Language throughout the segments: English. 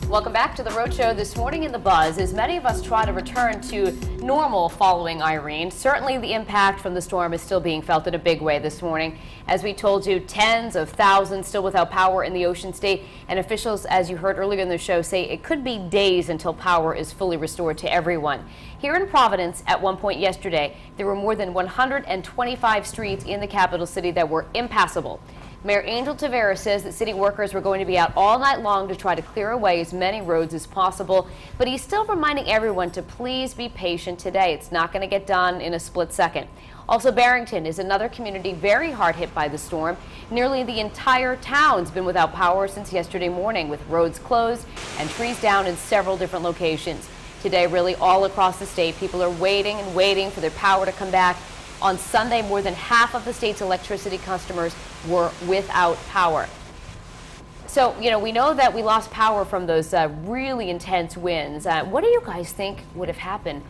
Welcome back to the Rhode Show. This morning in the buzz, as many of us try to return to normal following Irene, certainly the impact from the storm is still being felt in a big way this morning. As we told you, tens of thousands still without power in the Ocean State, and officials, as you heard earlier in the show, say it could be days until power is fully restored to everyone. Here in Providence, at one point yesterday, there were more than 125 streets in the capital city that were impassable. Mayor Angel Tavera says that city workers were going to be out all night long to try to clear away as many roads as possible, but he's still reminding everyone to please be patient today. It's not going to get done in a split second. Also, Barrington is another community very hard hit by the storm. Nearly the entire town's been without power since yesterday morning, with roads closed and trees down in several different locations. Today, really all across the state, people are waiting and waiting for their power to come back. On Sunday, more than half of the state's electricity customers were without power. So, you know, we know that we lost power from those really intense winds. What do you guys think would have happened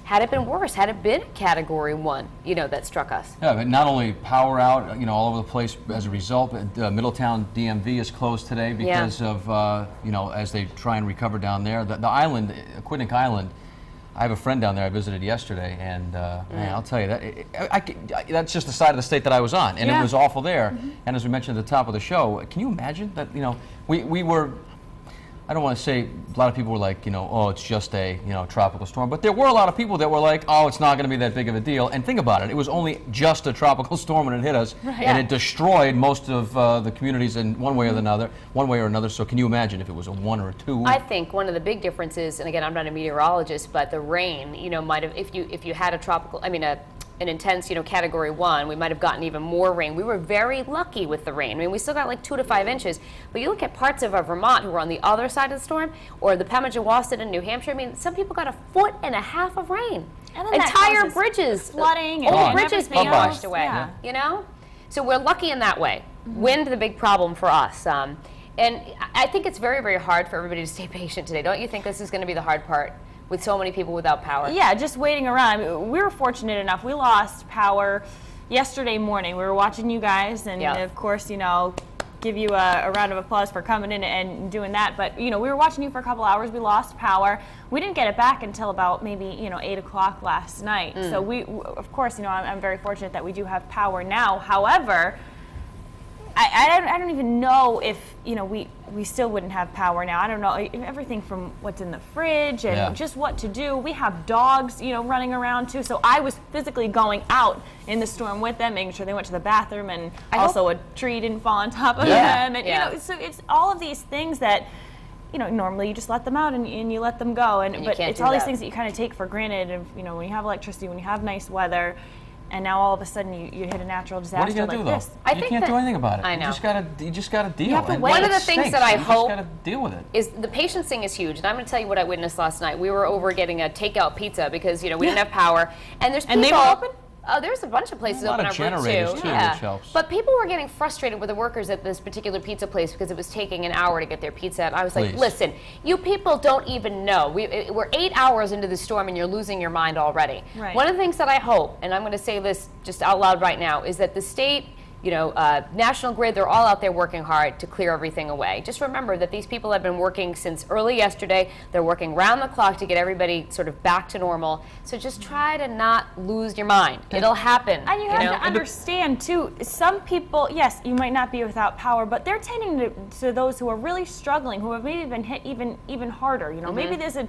had it been worse, had it been Category 1, you know, that struck us? Yeah, but not only power out, you know, all over the place as a result. Middletown DMV is closed today because of, you know, as they try and recover down there. The island, Aquidneck Island, I have a friend down there I visited yesterday, and man, I'll tell you, that's just the side of the state that I was on, and it was awful there. And as we mentioned at the top of the show, can you imagine that, you know, we were, I don't want to say, a lot of people were like, you know, oh, it's just a, you know, tropical storm. But there were a lot of people that were like, oh, it's not going to be that big of a deal. And think about it. It was only just a tropical storm when it hit us. Right. And it destroyed most of the communities in one way or another. So can you imagine if it was a 1 or a 2? I think one of the big differences, and again, I'm not a meteorologist, but the rain, you know, might have, if you had a tropical, I mean, an intense, you know, Category 1, we might have gotten even more rain. We were very lucky with the rain. I mean, we still got like 2 to 5 inches. But you look at parts of Vermont who were on the other side of the storm, or the Pemigewasset in New Hampshire. I mean, some people got 1.5 feet of rain. And entire bridges, flooding, old bridges being washed away. Yeah. You know, so we're lucky in that way. Wind, the big problem for us. And I think it's very, very hard for everybody to stay patient today. Don't you think this is going to be the hard part? With so many people without power. Yeah, just waiting around. We were fortunate enough. We lost power yesterday morning. We were watching you guys, and of course, you know, give you a round of applause for coming in and doing that. But, you know, we were watching you for a couple hours. We lost power. We didn't get it back until about maybe, you know, 8 o'clock last night. So we, of course, you know, I'm very fortunate that we do have power now. However, I don't even know if, you know, we still wouldn't have power now. I don't know, everything from what's in the fridge and just what to do. We have dogs, you know, running around too. So I was physically going out in the storm with them, making sure they went to the bathroom, and also a tree didn't fall on top of them. And, you know, so it's all of these things that, you know, normally you just let them out and you let them go. But it's all these things that you kind of take for granted. And, you know, when you have electricity, when you have nice weather, and now all of a sudden you hit a natural disaster like this. What are you going to do, though? You can't do anything about it. I know. You just got to deal. You have to wait. One of the things that I hope you just got to deal with it. Is the patience thing is huge. And I'm going to tell you what I witnessed last night. We were over getting a takeout pizza because, you know, we didn't have power. And there's people. And they were open? Oh, there's a bunch of places open on Route 2. Which helps. But people were getting frustrated with the workers at this particular pizza place because it was taking an hour to get their pizza out. I was like, listen, you people don't even know. We're 8 hours into the storm and you're losing your mind already. Right. One of the things that I hope, and I'm going to say this just out loud right now, is that the state, you know, National Grid, they're all out there working hard to clear everything away. Just remember that these people have been working since early yesterday. They're working round the clock to get everybody sort of back to normal. So just try to not lose your mind. It'll happen. And you have to understand, too, some people, yes, you might not be without power, but they're tending to those who are really struggling, who have maybe been hit even harder. You know, maybe there's a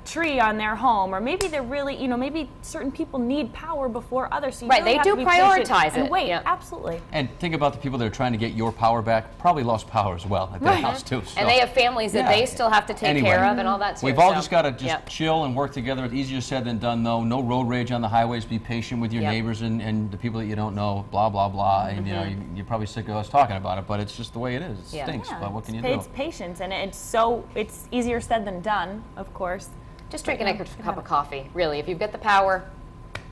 tree on their home, or maybe they're really, you know, maybe certain people need power before others. So you really they have do to be prioritize patient and wait, Yeah. absolutely. And think about the people that are trying to get your power back, probably lost power as well at their house too. So. And they have families that they still have to take care of and all that too. We've all just got to chill and work together. It's easier said than done, though. No road rage on the highways. Be patient with your neighbors and the people that you don't know, blah, blah, blah. And you know, you're probably sick of us talking about it, but it's just the way it is. It stinks, but what can you do? It's patience, and it's easier said than done, of course. Just drink an extra cup of coffee, really. If you've got the power,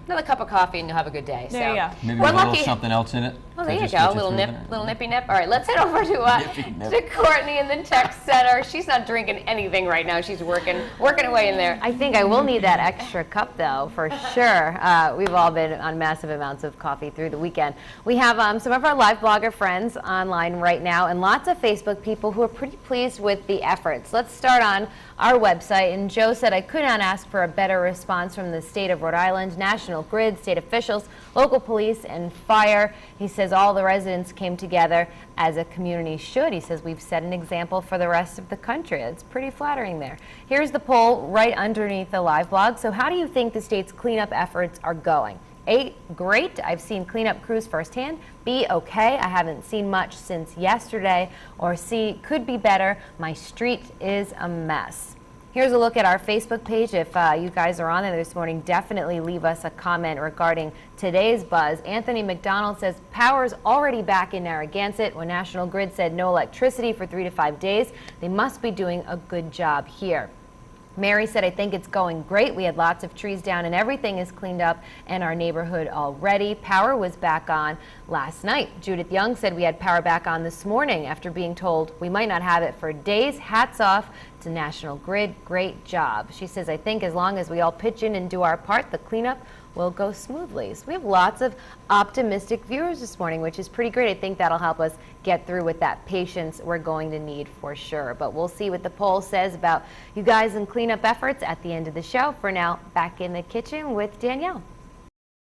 Another cup of coffee and you'll have a good day. There you go. Maybe we're with a little lucky. something else in it. Oh, to there you just go. get A little through nip, the night. little nippy nip. All right, let's head over to Courtney in the tech center. She's not drinking anything right now. She's working away in there. I think I will need that extra cup, though, for sure. We've all been on massive amounts of coffee through the weekend. We have some of our live blogger friends online right now, and lots of Facebook people who are pretty pleased with the efforts. Let's start on our website. And Joe said, I could not ask for a better response from the state of Rhode Island, National Grid, state officials, local police, and fire. He says all the residents came together as a community should. He says we've set an example for the rest of the country. It's pretty flattering there. Here's the poll right underneath the live blog. So how do you think the state's cleanup efforts are going? A, great. I've seen cleanup crews firsthand. B, okay. I haven't seen much since yesterday. Or C, could be better. My street is a mess. Here's a look at our Facebook page. If you guys are on there this morning, definitely leave us a comment regarding today's buzz. Anthony McDonald says power's already back in Narragansett. When National Grid said no electricity for 3 to 5 days, they must be doing a good job here. Mary said, I think it's going great. We had lots of trees down and everything is cleaned up in our neighborhood already. Power was back on last night. Judith Young said we had power back on this morning after being told we might not have it for days. Hats off to National Grid. Great job. She says, I think as long as we all pitch in and do our part, the cleanup will go smoothly. So we have lots of optimistic viewers this morning, which is pretty great. I think that'll help us get through with that patience we're going to need for sure. But we'll see what the poll says about you guys and cleanup efforts at the end of the show. For now, back in the kitchen with Danielle.